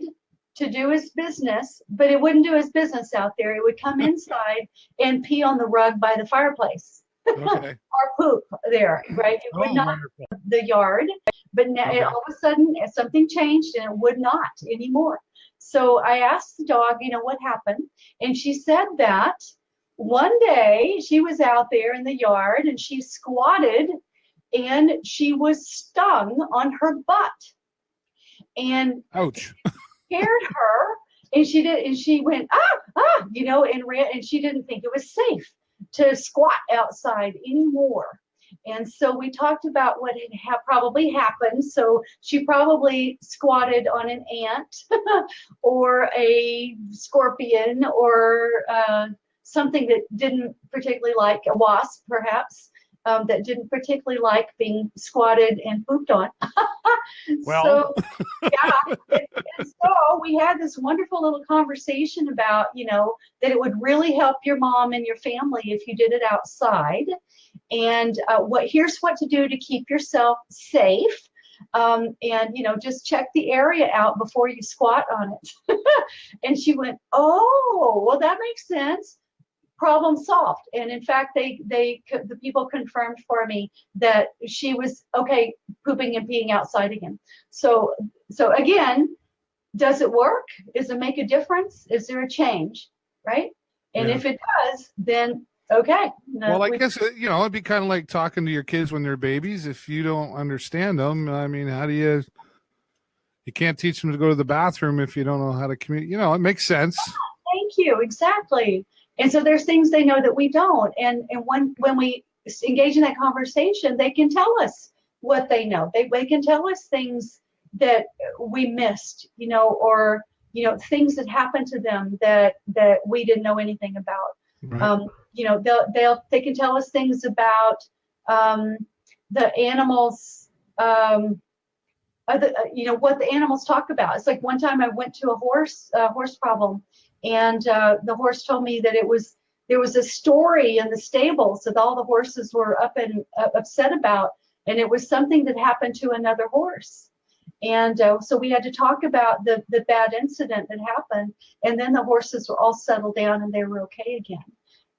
to do his business, but it wouldn't do his business out there. It would come inside and pee on the rug by the fireplace. Okay. Or poop there, right? It would not wonderful. the yard, but now Okay. all of a sudden something changed and it would not anymore. So I asked the dog, what happened? And she said that one day she was out there in the yard and she squatted and she was stung on her butt. And Ouch. scared her, and she went and ran, and she didn't think it was safe to squat outside anymore. And so we talked about what had probably happened. So she probably squatted on an ant or a scorpion or something that didn't particularly like, a wasp perhaps, that didn't particularly like being squatted and pooped on. Well. So, yeah. And so we had this wonderful little conversation about, that it would really help your mom and your family if you did it outside. And here's what to do to keep yourself safe. And, just check the area out before you squat on it. And she went, oh, well, that makes sense. problem solved. And in fact, the people confirmed for me that she was okay pooping and peeing outside again. So again, does it work? Does it make a difference? Is there a change? Right? And Yeah. if it does, then okay. Well, I guess, it'd be kind of like talking to your kids when they're babies. If you don't understand them, I mean, how do you can't teach them to go to the bathroom if you don't know how to communicate. It makes sense. Thank you. Exactly. And so there's things they know that we don't. And when we engage in that conversation, they can tell us what they know. They can tell us things that we missed, or, things that happened to them that we didn't know anything about. Right. They can tell us things about the animals, what the animals talk about. It's like one time I went to a horse problem, and the horse told me that there was a story in the stables that all the horses were upset about, and it was something that happened to another horse. And so we had to talk about the bad incident that happened, and then the horses were all settled down and they were okay again.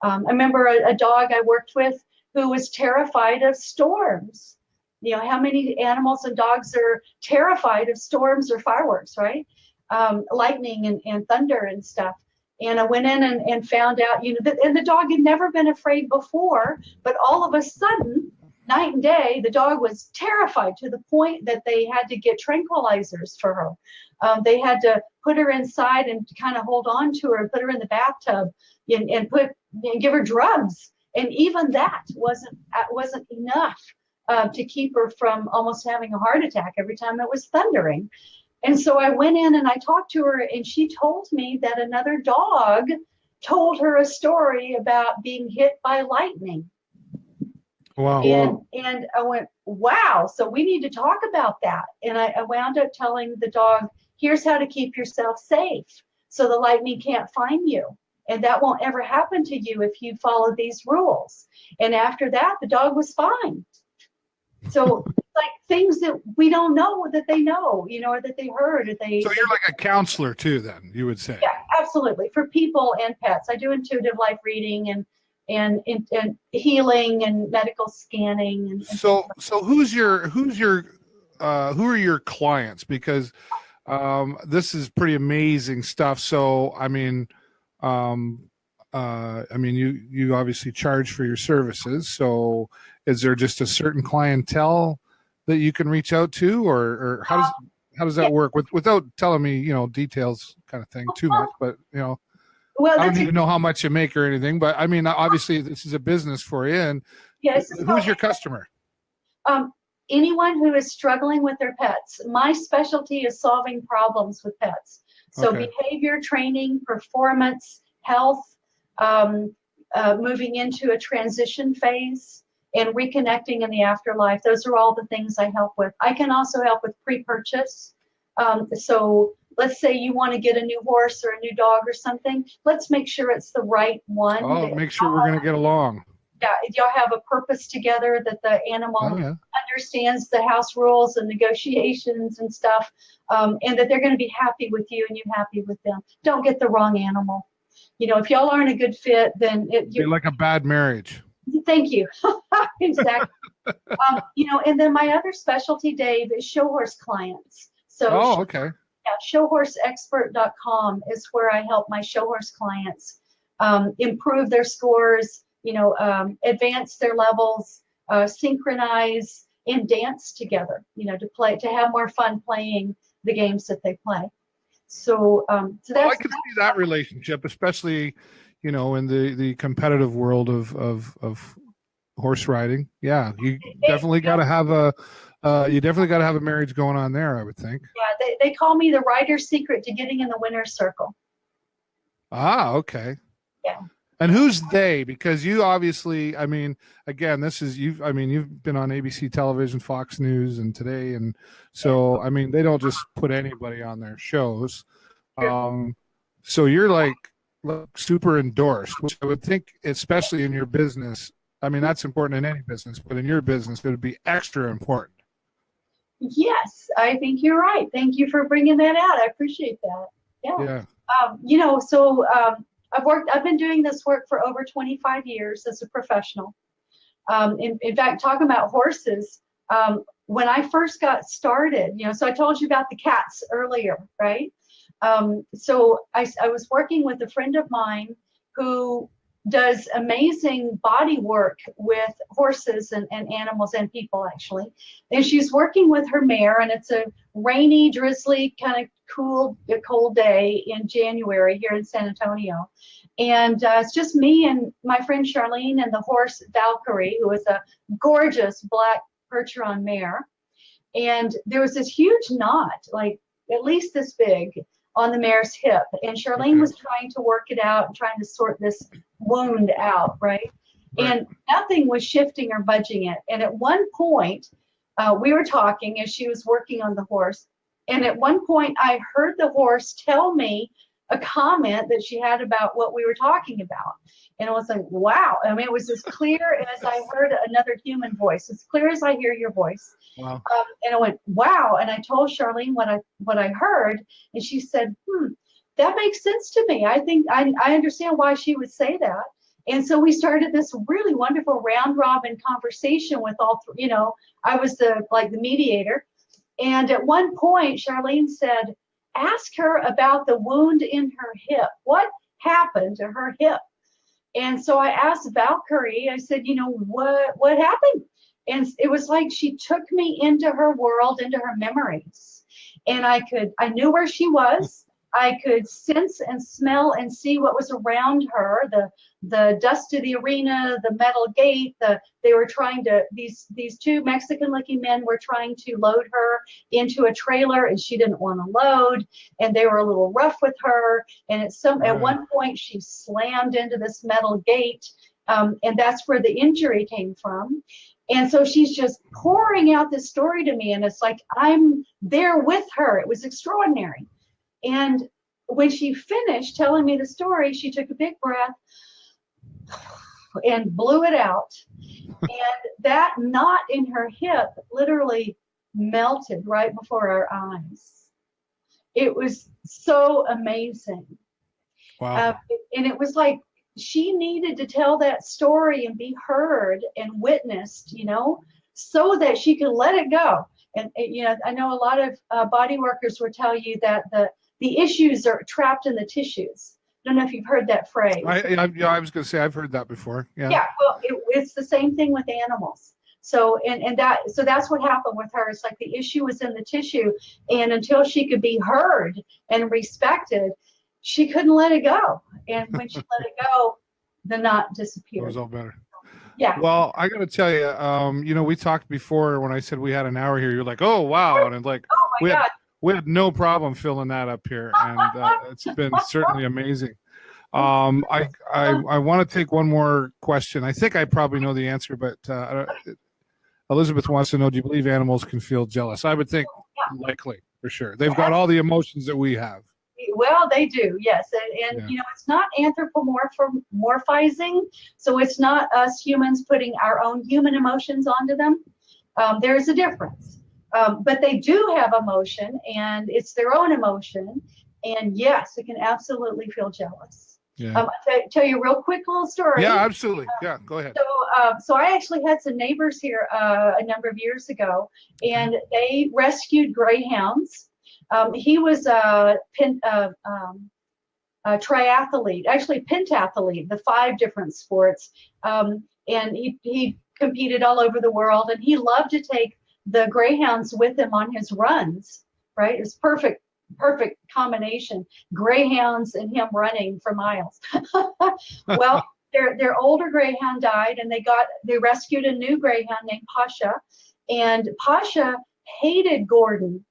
I remember a dog I worked with who was terrified of storms. How many animals and dogs are terrified of storms or fireworks, right? Lightning and thunder and stuff. And I went in and found out, and the dog had never been afraid before, but all of a sudden, night and day, the dog was terrified to the point that they had to get tranquilizers for her. They had to put her inside and kind of hold on to her and put her in the bathtub and give her drugs. And even that wasn't enough to keep her from almost having a heart attack every time it was thundering. And so I went in and I talked to her, and she told me that another dog told her a story about being hit by lightning. Wow. And I went, wow, so we need to talk about that. And I wound up telling the dog, here's how to keep yourself safe so the lightning can't find you. And that won't ever happen to you if you follow these rules. And after that, the dog was fine. So like things that we don't know that they know, or that they heard. So you're like a counselor too, then, you would say. Yeah, absolutely. For people and pets. I do intuitive life reading and healing and medical scanning. So who are your clients? Because this is pretty amazing stuff. So you obviously charge for your services. So is there just a certain clientele that you can reach out to, or how does that work without telling me, details kind of thing too much, but well, I don't even know how much you make or anything, but I mean, obviously this is a business for you. And yes, who's your customer? Anyone who is struggling with their pets. My specialty is solving problems with pets. So behavior training, performance, health, moving into a transition phase, and reconnecting in the afterlife. Those are all the things I help with. I can also help with pre-purchase. So let's say you want to get a new horse or a new dog or something. Let's make sure it's the right one. Oh, make sure we're going to get along. Yeah, y'all have a purpose together, that the animal understands the house rules and negotiations and stuff, and that they're going to be happy with you and you happy with them. Don't get the wrong animal. If y'all aren't a good fit, then you're like a bad marriage. Thank you. Exactly. And then my other specialty, Dave, is show horse clients. So okay. Yeah, showhorseexpert.com is where I help my show horse clients improve their scores, advance their levels, synchronize, and dance together, to have more fun playing the games that they play. So, I can see that relationship, especially, in the competitive world of horse riding. Yeah, you definitely got to have a marriage going on there, I would think. Yeah, they call me the rider's secret to getting in the winner's circle. Ah, okay. Yeah. And who's they? Because you obviously, again, you've been on ABC television, Fox News, and Today, and so they don't just put anybody on their shows. So you're like super endorsed, which I would think, especially in your business. That's important in any business, but in your business, it would be extra important. Yes, I think you're right. Thank you for bringing that out. I appreciate that. Yeah. I've been doing this work for over 25 years as a professional. In fact, talking about horses, when I first got started, so I told you about the cats earlier, right? So I was working with a friend of mine who does amazing body work with horses and animals and people, actually. And she's working with her mare, and it's a rainy, drizzly, kind of cold day in January here in San Antonio. And it's just me and my friend Charlene and the horse Valkyrie, who is a gorgeous black Percheron mare. And there was this huge knot, like at least this big, on the mare's hip. And Charlene was trying to work it out and trying to sort this wound out, right? And nothing was shifting or budging it. And at one point, we were talking as she was working on the horse. And at one point, I heard the horse tell me a comment that she had about what we were talking about. And I was like, wow. I mean, it was as clear as I heard another human voice, as clear as I hear your voice. Wow. And I went, wow. And I told Charlene what I heard. And she said, that makes sense to me. I think I understand why she would say that. And so we started this really wonderful round robin conversation with all three. I was the mediator. And at one point, Charlene said, ask her about the wound in her hip. What happened to her hip? And so I asked Valkyrie, I said, what happened? And it was like she took me into her world, into her memories. And I knew where she was. I could sense and smell and see what was around her, the dust of the arena, the metal gate. They were trying to, these two Mexican-looking men were trying to load her into a trailer, and she didn't want to load, and they were a little rough with her. And at one point, she slammed into this metal gate, and that's where the injury came from. And so she's just pouring out this story to me, and it's like I'm there with her. It was extraordinary. And when she finished telling me the story, she took a big breath and blew it out. And that knot in her hip literally melted right before our eyes. It was so amazing. Wow. And it was like she needed to tell that story and be heard and witnessed, so that she could let it go. And, I know a lot of body workers will tell you that the issues are trapped in the tissues. I don't know if you've heard that phrase. I was going to say I've heard that before. Yeah. Yeah. Well, it's the same thing with animals. So that's what happened with her. It's like the issue was in the tissue, and until she could be heard and respected, she couldn't let it go. And when she let it go, the knot disappeared. It was all better. Yeah. Well, I got to tell you, we talked before when I said we had an hour here. You're like, oh wow, and like, oh my God. We had no problem filling that up here, and it's been certainly amazing. I want to take one more question. I think I probably know the answer, but Elizabeth wants to know: do you believe animals can feel jealous? I would think likely, for sure. They've got all the emotions that we have. Well, they do, yes, and it's not anthropomorphizing, so it's not us humans putting our own human emotions onto them. There's a difference. But they do have emotion, and it's their own emotion. And yes, it can absolutely feel jealous. Yeah. I'll tell you a real quick little story. Yeah, absolutely. Yeah, go ahead. So I actually had some neighbors here a number of years ago, and they rescued greyhounds. He was a triathlete, actually pentathlete, the 5 different sports. And he competed all over the world, and he loved to take the greyhounds with him on his runs, right? It's perfect combination, greyhounds and him running for miles. Well, their older greyhound died, and they rescued a new greyhound named Pasha, and Pasha hated Gordon.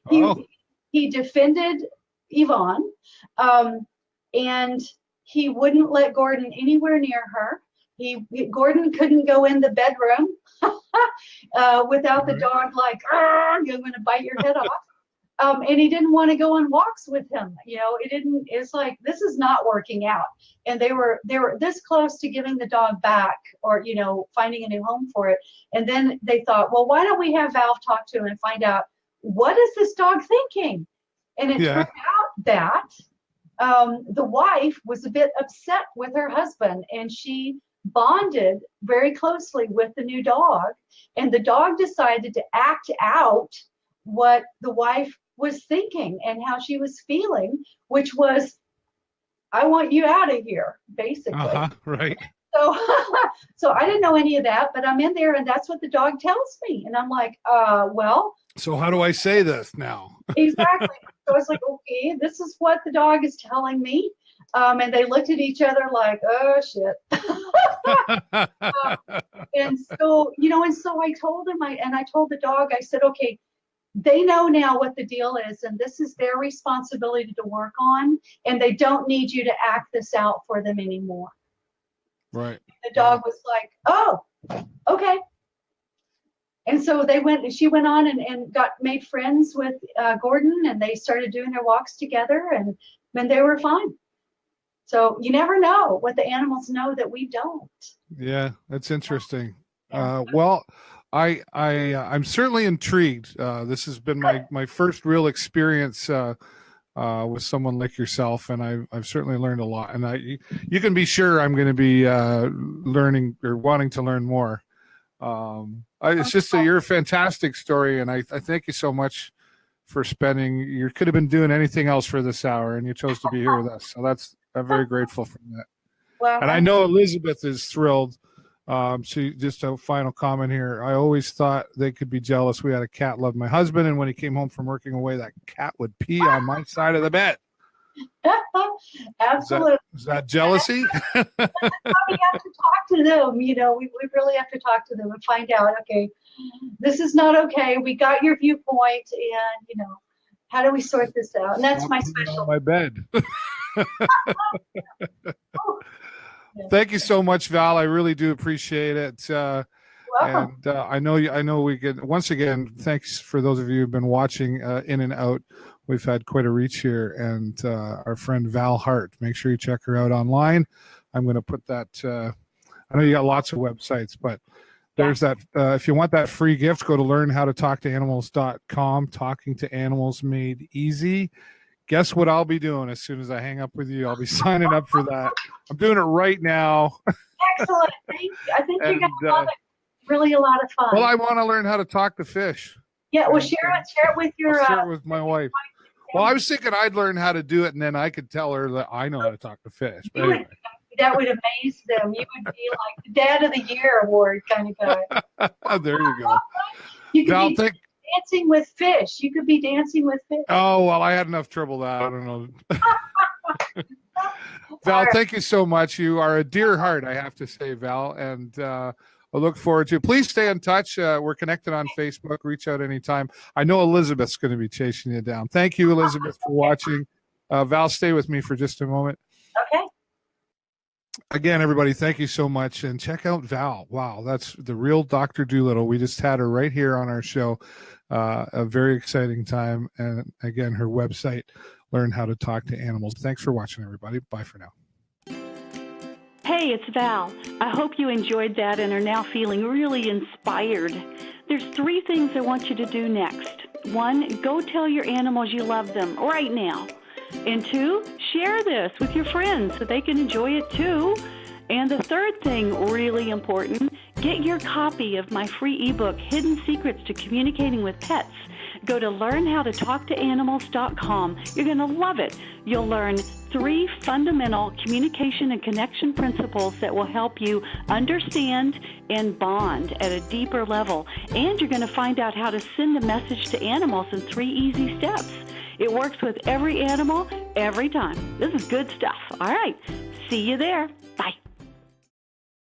He defended Yvonne, and he wouldn't let Gordon anywhere near her. Gordon couldn't go in the bedroom without the dog like, you're going to bite your head off. And he didn't want to go on walks with him. It's like, this is not working out. And they were this close to giving the dog back, or, finding a new home for it. And then they thought, well, why don't we have Valve talk to him and find out, what is this dog thinking? And it turned out that the wife was a bit upset with her husband, and she bonded very closely with the new dog, and the dog decided to act out what the wife was thinking and how she was feeling, which was, I want you out of here, basically. Right. So, so I didn't know any of that, but I'm in there and that's what the dog tells me. And I'm like, well. So how do I say this now? Exactly. So I was like, okay, this is what the dog is telling me. And they looked at each other like, oh shit. And so, and so I told him, I told the dog, I said, okay, they know now what the deal is, and this is their responsibility to work on, and they don't need you to act this out for them anymore. Right. The dog was like, oh, okay. And so she went on and made friends with Gordon, and they started doing their walks together, and then they were fine. So you never know what the animals know that we don't. Yeah, that's interesting. Well, I'm certainly intrigued. This has been my first real experience with someone like yourself, and I've certainly learned a lot. And you can be sure I'm going to be learning or wanting to learn more. It's just you're a fantastic story, and I thank you so much for spending. You could have been doing anything else for this hour, and you chose to be here with us. So I'm very grateful for that. Well, and I know Elizabeth is thrilled. Just a final comment here. I always thought they could be jealous. We had a cat love my husband, and when he came home from working away, that cat would pee on my side of the bed. Absolutely. Is that jealousy? We have to talk to them. We really have to talk to them and find out, okay, this is not okay. We got your viewpoint, and how do we sort this out? And that's my special. My bed. Thank you so much, Val. I really do appreciate it. And I know we get, once again, thanks for those of you who've been watching in and out. We've had quite a reach here, and our friend Val Hart, make sure you check her out online. I'm going to put that, I know you got lots of websites, but there's that. If you want that free gift, go to learnhowtotalktoanimals.com, talking to animals made easy. Guess what I'll be doing as soon as I hang up with you? I'll be signing up for that. I'm doing it right now. Excellent. Thank you. I think you're going to love it. Really a lot of fun. Well, I want to learn how to talk to fish. Yeah, well, share it with your. I'll share it with my wife. Well, I was thinking I'd learn how to do it, and then I could tell her that I know how to talk to fish. But anyway. That would amaze them. You would be like the Dad of the Year award kind of guy. There you go. You could be dancing with fish. You could be dancing with fish. Oh, well, I had enough trouble with that. I don't know. Val, thank you so much. You are a dear heart, I have to say, Val. And I look forward to it. Please stay in touch. We're connected on Facebook. Reach out anytime. I know Elizabeth's going to be chasing you down. Thank you, Elizabeth, for watching. Val, stay with me for just a moment. Okay. Again, everybody, thank you so much. And check out Val. Wow, that's the real Dr. Doolittle. We just had her right here on our show. A very exciting time. And again, her website, Learn How to Talk to Animals. Thanks for watching, everybody. Bye for now. Hey, it's Val. I hope you enjoyed that and are now feeling really inspired. There's 3 things I want you to do next. 1, go tell your animals you love them right now. And 2, share this with your friends so they can enjoy it too. And the 3rd thing, really important, get your copy of my free ebook, Hidden Secrets to Communicating with Pets. Go to learnhowtotalktoanimals.com. You're going to love it. You'll learn 3 fundamental communication and connection principles that will help you understand and bond at a deeper level. And you're going to find out how to send a message to animals in 3 easy steps. It works with every animal, every time. This is good stuff. All right. See you there. Bye.